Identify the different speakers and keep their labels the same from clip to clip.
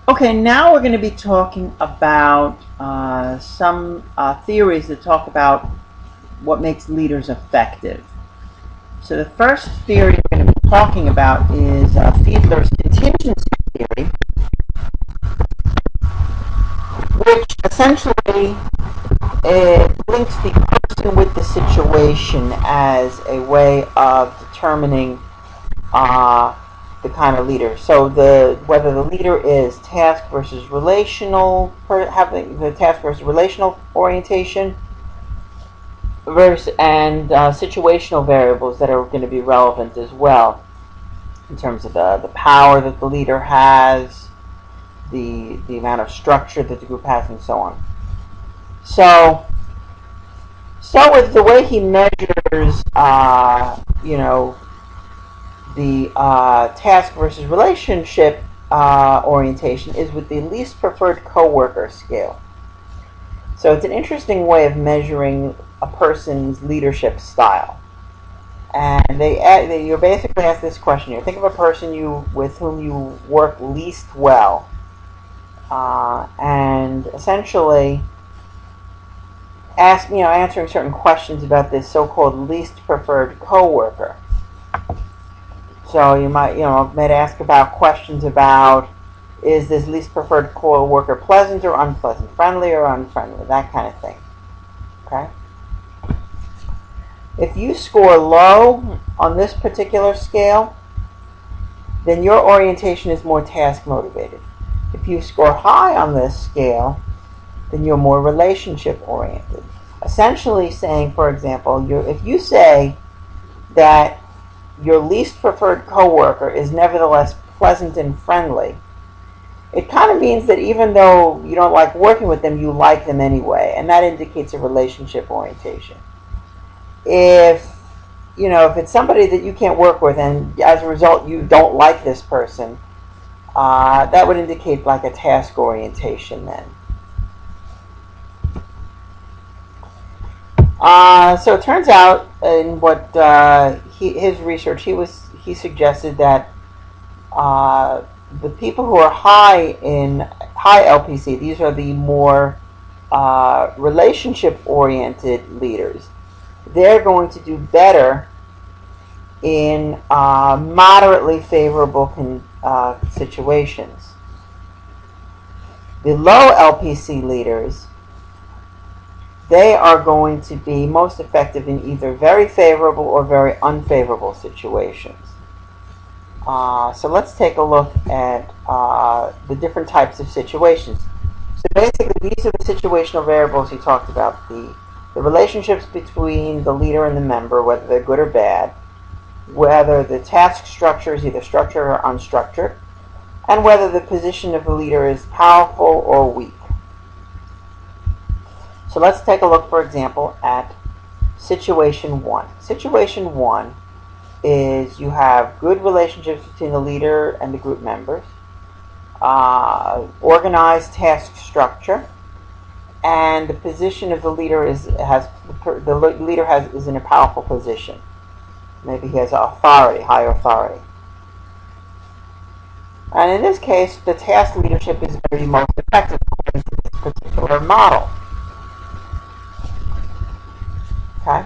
Speaker 1: Okay, now we're going to be talking about some theories that talk about what makes leaders effective. So the first theory we're going to be talking about is Fiedler's contingency theory, which essentially links the person with the situation as a way of determining the kind of leader. So whether the leader is task versus relational, having the task versus relational orientation, and situational variables that are going to be relevant as well in terms of the power that the leader has, the amount of structure that the group has, and so on. So with the way he measures, the task versus relationship orientation is with the least preferred coworker scale. So it's an interesting way of measuring a person's leadership style. And you basically ask this question here. Think of a person with whom you work least well. And essentially answering certain questions about this so-called least preferred coworker. So you might ask about questions about, is this least preferred coworker pleasant or unpleasant, friendly or unfriendly, that kind of thing. Okay? If you score low on this particular scale, then your orientation is more task motivated. If you score high on this scale, then you're more relationship oriented. Essentially saying, for example, if you say that your least preferred coworker is nevertheless pleasant and friendly, it kind of means that even though you don't like working with them, you like them anyway, and that indicates a relationship orientation. If it's somebody that you can't work with, and as a result you don't like this person, that would indicate like a task orientation then. So it turns out in what his research, he suggested that the people who are high LPC, these are the more relationship-oriented leaders. They're going to do better in moderately favorable situations. The low LPC leaders, they are going to be most effective in either very favorable or very unfavorable situations. So let's take a look at the different types of situations. So basically, these are the situational variables he talked about. The relationships between the leader and the member, whether they're good or bad, whether the task structure is either structured or unstructured, and whether the position of the leader is powerful or weak. So let's take a look, for example, at situation 1. Situation 1 is you have good relationships between the leader and the group members, organized task structure, and the position of the leader is in a powerful position. Maybe he has authority, high authority. And in this case, the task leadership is going to be most effective according to this particular model. Okay?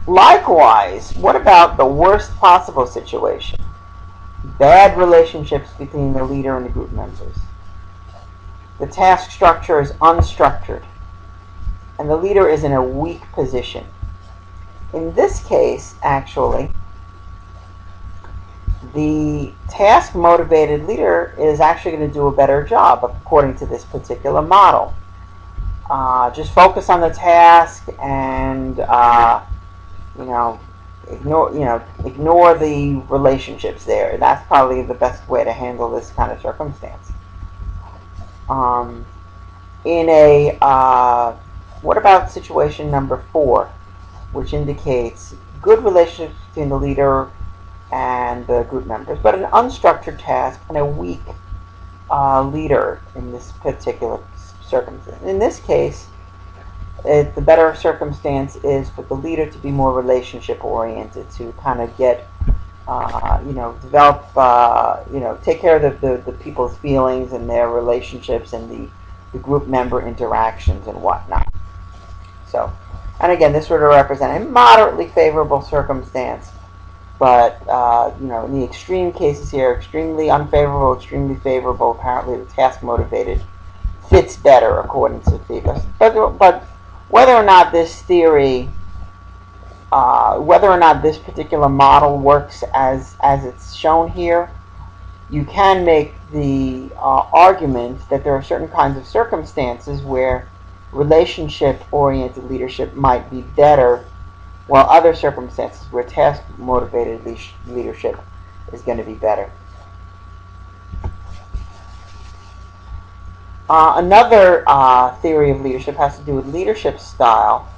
Speaker 1: Likewise, what about the worst possible situation? Bad relationships between the leader and the group members. The task structure is unstructured, and the leader is in a weak position. In this case, actually, the task-motivated leader is actually going to do a better job according to this particular model. Just focus on the task and ignore the relationships there. That's probably the best way to handle this kind of circumstance. What about situation number 4, which indicates good relationships between the leader and the group members, but an unstructured task and a weak leader in this particular circumstance. In this case, the better circumstance is for the leader to be more relationship oriented, to kind of get develop, take care of the people's feelings and their relationships and the group member interactions and whatnot. So, and again, this would represent a moderately favorable circumstance, but in the extreme cases here, extremely unfavorable, extremely favorable, apparently the task motivated fits better according to Phoebus. But whether or not this theory, whether or not this particular model works as it's shown here, you can make the argument that there are certain kinds of circumstances where relationship-oriented leadership might be better, while other circumstances where task-motivated leadership is going to be better. Another theory of leadership has to do with leadership style.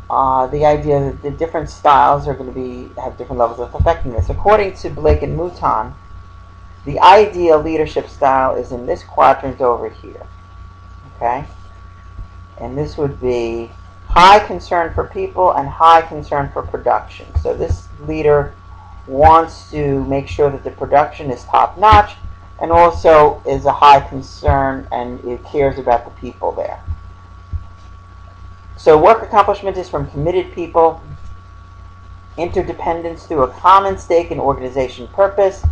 Speaker 1: The idea that the different styles are going to have different levels of effectiveness. According to Blake and Mouton, the ideal leadership style is in this quadrant over here. Okay? And this would be high concern for people and high concern for production. So this leader wants to make sure that the production is top-notch and also is a high concern and it cares about the people there. So work accomplishment is from committed people, interdependence through a common stake in organization purpose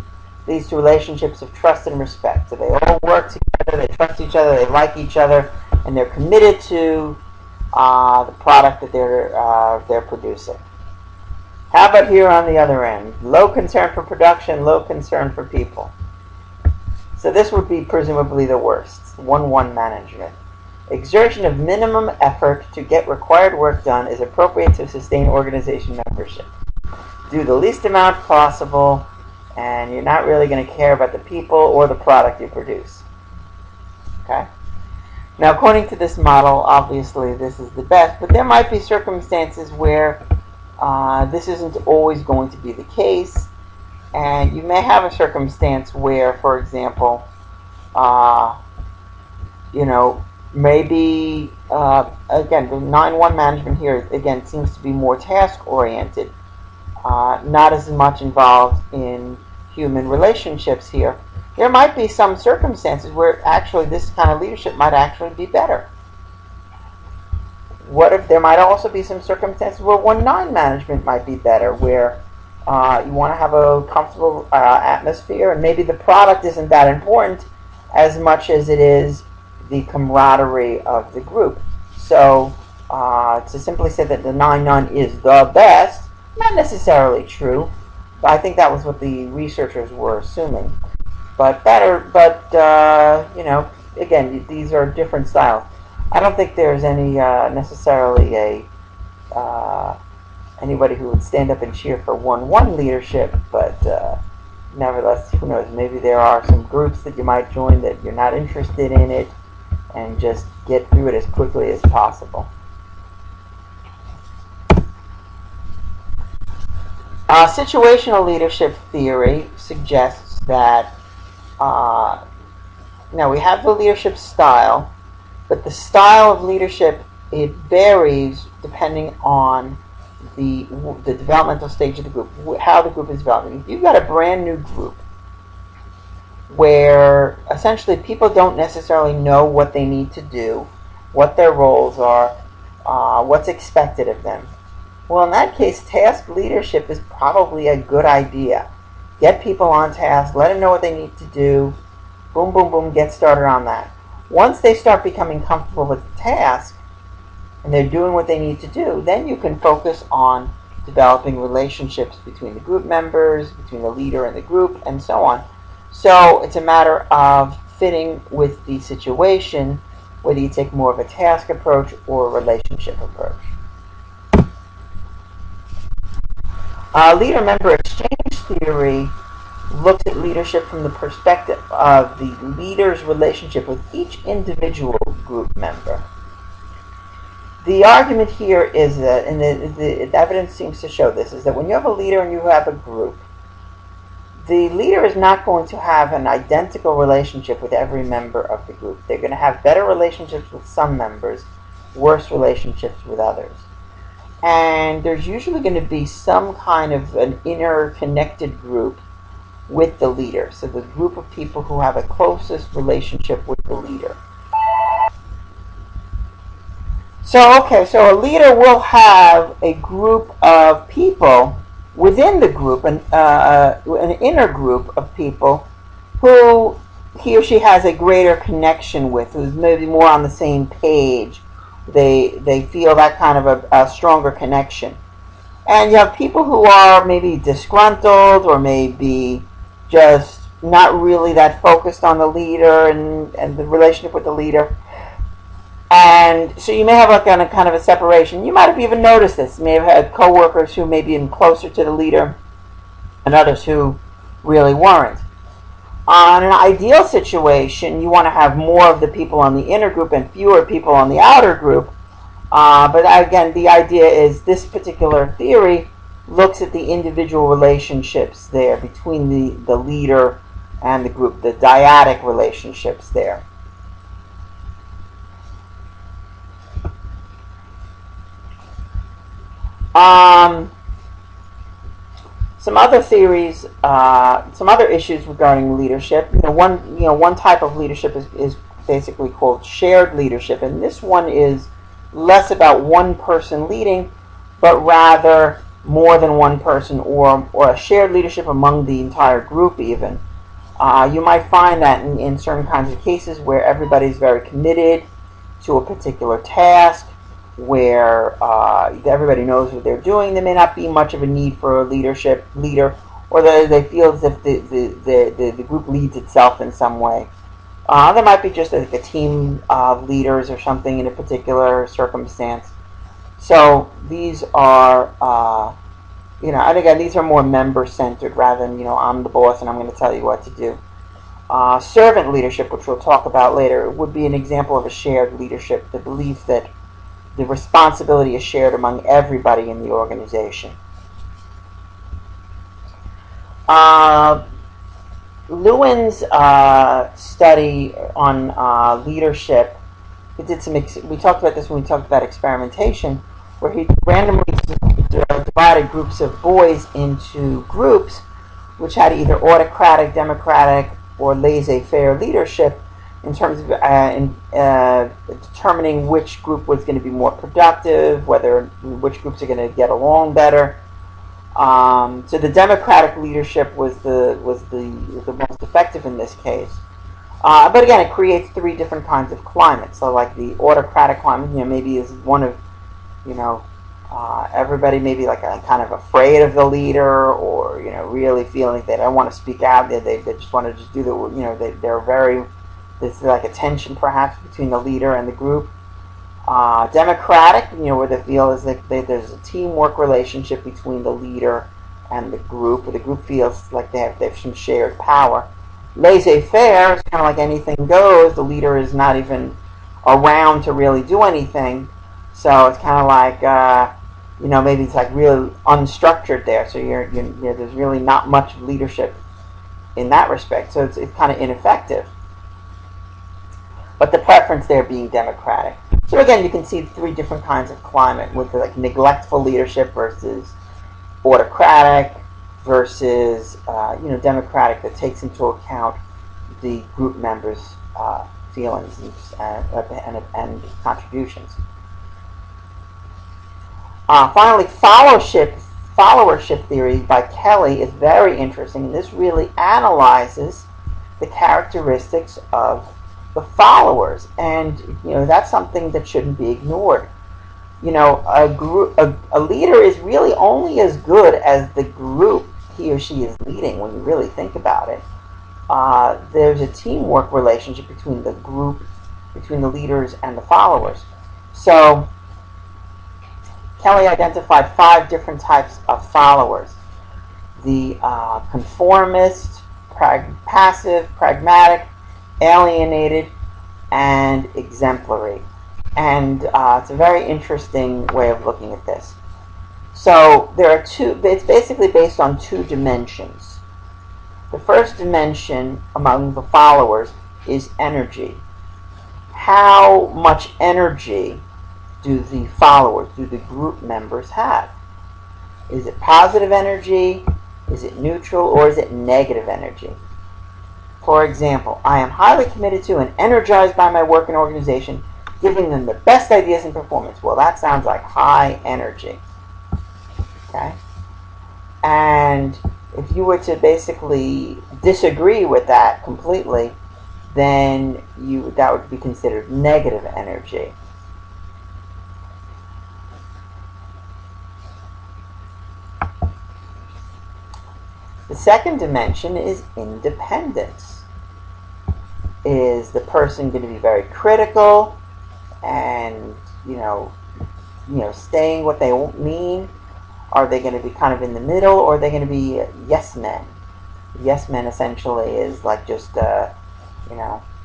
Speaker 1: leads to relationships of trust and respect. So they all work together, they trust each other, they like each other, and they're committed to the product that they're producing. How about here on the other end? Low concern for production, low concern for people. So this would be presumably the worst. 1-1 management. Exertion of minimum effort to get required work done is appropriate to sustain organization membership. Do the least amount possible, and you're not really going to care about the people or the product you produce. Okay? Now, according to this model, obviously this is the best, but there might be circumstances where this isn't always going to be the case, and you may have a circumstance where, for example, maybe, again, the 9-1 management here, again, seems to be more task-oriented, not as much involved in human relationships here. There might be some circumstances where actually this kind of leadership might actually be better. What if there might also be some circumstances where 1-9 management might be better, where you want to have a comfortable atmosphere, and maybe the product isn't that important as much as it is the camaraderie of the group. So to simply say that the 9-9 is the best, not necessarily true. I think that was what the researchers were assuming. But better, again, these are different styles. I don't think there's any necessarily anybody who would stand up and cheer for 1-1 leadership, but nevertheless, who knows? Maybe there are some groups that you might join that you're not interested in it, and just get through it as quickly as possible. Situational leadership theory suggests that now we have the leadership style, but the style of leadership, it varies depending on the developmental stage of the group, how the group is developing. If you've got a brand new group where essentially people don't necessarily know what they need to do, what their roles are, what's expected of them, well, in that case, task leadership is probably a good idea. Get people on task, let them know what they need to do, boom, boom, boom, get started on that. Once they start becoming comfortable with the task, and they're doing what they need to do, then you can focus on developing relationships between the group members, between the leader and the group, and so on. So it's a matter of fitting with the situation, whether you take more of a task approach or a relationship approach. Leader-member exchange theory looks at leadership from the perspective of the leader's relationship with each individual group member. The argument here is that, and the evidence seems to show this, is that when you have a leader and you have a group, the leader is not going to have an identical relationship with every member of the group. They're going to have better relationships with some members, worse relationships with others. And there's usually going to be some kind of an inner connected group with the leader. So the group of people who have a closest relationship with the leader. So, okay, so a leader will have a group of people within the group, an inner group of people who he or she has a greater connection with, who's maybe more on the same page. They feel that kind of a stronger connection. And you have people who are maybe disgruntled or maybe just not really that focused on the leader and the relationship with the leader. And so you may have like a kind of a separation. You might have even noticed this. You may have had coworkers who may be closer to the leader and others who really weren't. On an ideal situation, you want to have more of the people on the inner group and fewer people on the outer group. But again, the idea is this particular theory looks at the individual relationships there between the leader and the group, the dyadic relationships there. Some other theories, some other issues regarding leadership. One type of leadership is basically called shared leadership, and this one is less about one person leading, but rather more than one person, or a shared leadership among the entire group even. You might find that in certain kinds of cases where everybody's very committed to a particular task, where everybody knows what they're doing. There may not be much of a need for a leader, or they feel as if the group leads itself in some way. There might be just a team of leaders or something in a particular circumstance. So these are, and again, these are more member-centered rather than, I'm the boss and I'm going to tell you what to do. Servant leadership, which we'll talk about later, would be an example of a shared leadership, the belief that the responsibility is shared among everybody in the organization. Lewin's study on leadership, we talked about this when we talked about experimentation, where he randomly divided groups of boys into groups which had either autocratic, democratic, or laissez-faire leadership, in terms of determining which group was going to be more productive, which groups are going to get along better. So the democratic leadership was the most effective in this case. But again, it creates three different kinds of climates. So like the autocratic climate, maybe is one of, everybody maybe like kind of afraid of the leader, or really feeling like they don't want to speak out. They just want to just do they're very. There's like a tension perhaps between the leader and the group. Democratic, where they feel as if there's a teamwork relationship between the leader and the group, where the group feels like they have some shared power. Laissez-faire is kind of like anything goes. The leader is not even around to really do anything. So it's kind of like, maybe it's like really unstructured there. So there's really not much leadership in that respect. So it's kind of ineffective. But the preference there being democratic. So again, you can see three different kinds of climate, with like neglectful leadership versus autocratic versus democratic, that takes into account the group members' feelings and contributions. Finally, followership theory by Kelly is very interesting, and this really analyzes the characteristics of the followers, and that's something that shouldn't be ignored. A leader is really only as good as the group he or she is leading. When you really think about it, there's a teamwork relationship between the group, between the leaders and the followers. So Kelly identified 5 different types of followers: the conformist, passive, pragmatic, alienated, and exemplary. And it's a very interesting way of looking at this. So there are it's basically based on 2 dimensions. The first dimension among the followers is energy. How much energy do the followers, do the group members have? Is it positive energy? Is it neutral? Or is it negative energy? For example, I am highly committed to and energized by my work and organization, giving them the best ideas and performance. Well, that sounds like high energy. Okay? And if you were to basically disagree with that completely, then that would be considered negative energy. The second dimension is independence. Is the person going to be very critical and saying what they mean? Are they going to be kind of in the middle, or are they going to be yes men? Yes men essentially is like just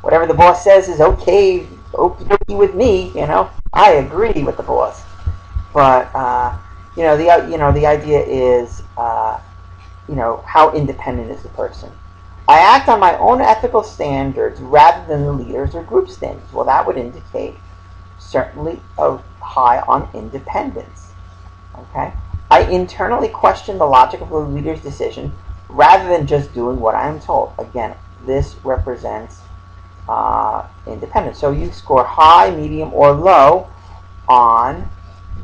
Speaker 1: whatever the boss says is okay with me. I agree with the boss. But the idea is how independent is the person? I act on my own ethical standards rather than the leaders or group standards. Well, that would indicate certainly a high on independence. Okay? I internally question the logic of the leader's decision rather than just doing what I am told. Again, this represents independence. So you score high, medium, or low on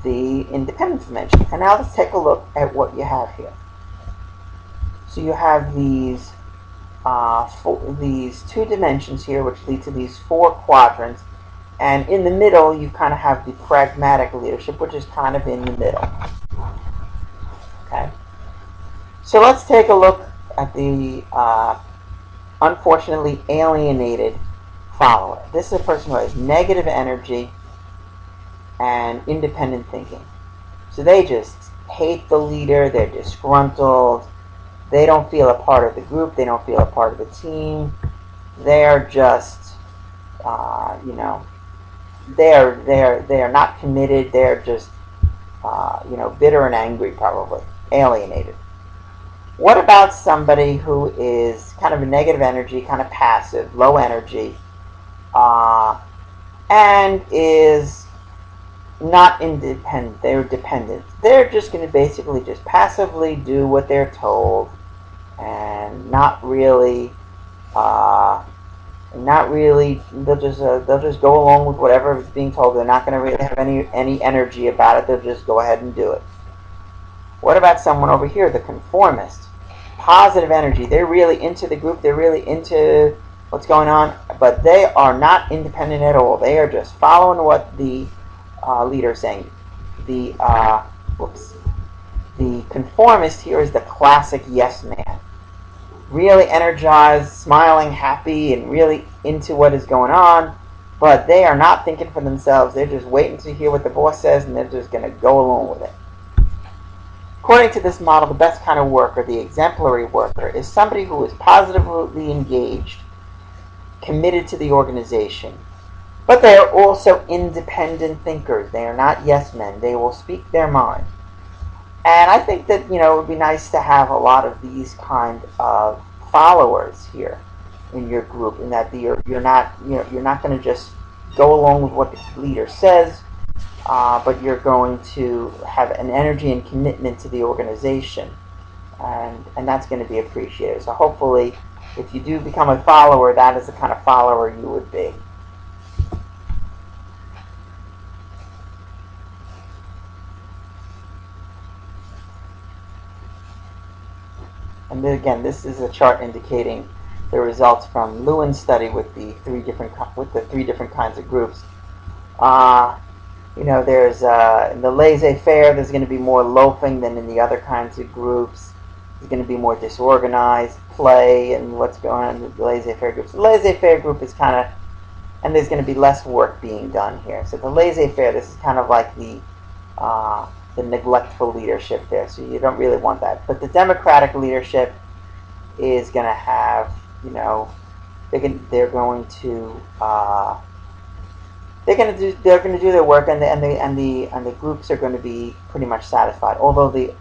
Speaker 1: the independence dimension. And now let's take a look at what you have here. So you have these two dimensions here, which lead to these 4 quadrants. And in the middle, you kind of have the pragmatic leadership, which is kind of in the middle. Okay. So let's take a look at the unfortunately alienated follower. This is a person who has negative energy and independent thinking. So they just hate the leader, they're disgruntled, they don't feel a part of the group, they don't feel a part of the team. They're just, they're not committed, they're just, bitter and angry probably, alienated. What about somebody who is kind of a negative energy, kind of passive, low energy, and is not independent, they're dependent. They're just going to basically just passively do what they're told and not really, they'll just go along with whatever is being told. They're not going to really have any energy about it. They'll just go ahead and do it. What about someone over here, the conformist? Positive energy. They're really into the group. They're really into what's going on, but they are not independent at all. They are just following what the leader is saying. The conformist here is the classic yes man. Really energized, smiling, happy, and really into what is going on, but they are not thinking for themselves. They're just waiting to hear what the boss says, and they're just going to go along with it. According to this model, the best kind of worker, the exemplary worker, is somebody who is positively engaged, committed to the organization, but they are also independent thinkers. They are not yes men. They will speak their mind. And I think that, it would be nice to have a lot of these kind of followers here in your group, in that you're not going to just go along with what the leader says, but you're going to have an energy and commitment to the organization, and that's going to be appreciated. So hopefully, if you do become a follower, that is the kind of follower you would be. And then again, this is a chart indicating the results from Lewin's study with the three different kinds of groups. There's in the laissez-faire, there's going to be more loafing than in the other kinds of groups. There's going to be more disorganized play and what's going on in the laissez-faire groups. The laissez-faire group is kind of, and there's going to be less work being done here. So the laissez-faire, this is kind of like the neglectful leadership there. So you don't really want that. But the democratic leadership is going to have, they're going to do their work, and the groups are going to be pretty much satisfied. Although the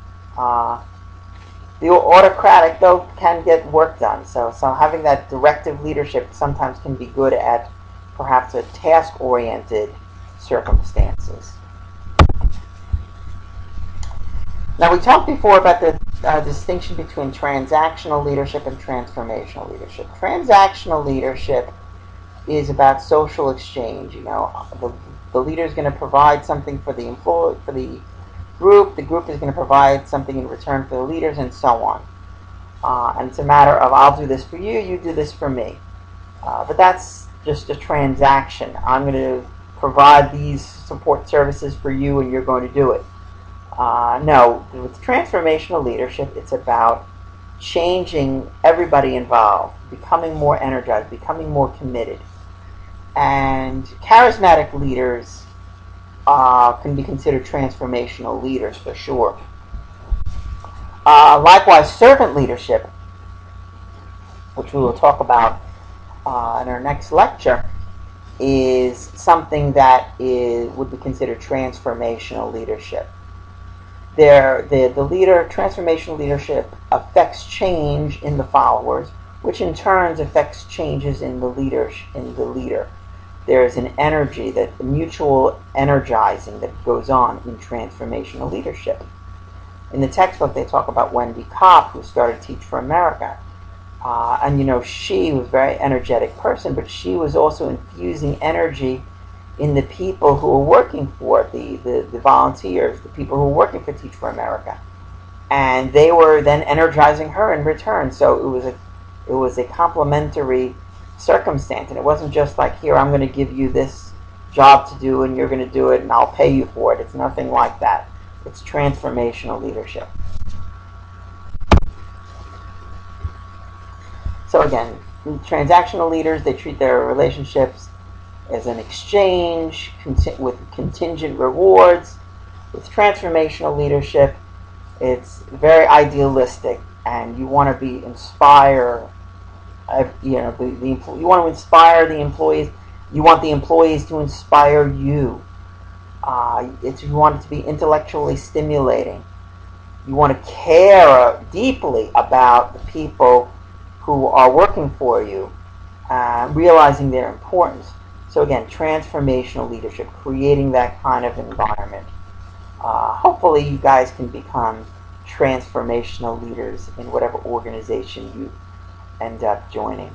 Speaker 1: autocratic, though, can get work done. So having that directive leadership sometimes can be good at perhaps a task-oriented circumstances. Now, we talked before about the distinction between transactional leadership and transformational leadership. Transactional leadership is about social exchange. The leader is going to provide something for the employee, for the group. The group is going to provide something in return for the leaders, and so on. And it's a matter of, I'll do this for you, you do this for me. But that's just a transaction. I'm going to provide these support services for you, and you're going to do it. No, with transformational leadership, it's about changing everybody involved, becoming more energized, becoming more committed. And charismatic leaders can be considered transformational leaders for sure. Likewise, servant leadership, which we will talk about in our next lecture, is something that would be considered transformational leadership. The leader, transformational leadership, affects change in the followers, which in turn affects changes in the leader. There is an energy, that mutual energizing that goes on in transformational leadership. In the textbook, they talk about Wendy Kopp, who started Teach for America. And she was a very energetic person, but she was also infusing energy in the people who were working for the volunteers, the people who were working for Teach for America. And they were then energizing her in return. So it was a complementary circumstance. And it wasn't just like, here, I'm going to give you this job to do, and you're going to do it, and I'll pay you for it. It's nothing like that. It's transformational leadership. So again, transactional leaders, they treat their relationships as an exchange with contingent rewards. With transformational leadership, it's very idealistic, and you want to inspire. You want to inspire the employees. You want the employees to inspire you. You want it to be intellectually stimulating. You want to care deeply about the people who are working for you, realizing their importance. So again, transformational leadership, creating that kind of environment. Hopefully you guys can become transformational leaders in whatever organization you end up joining.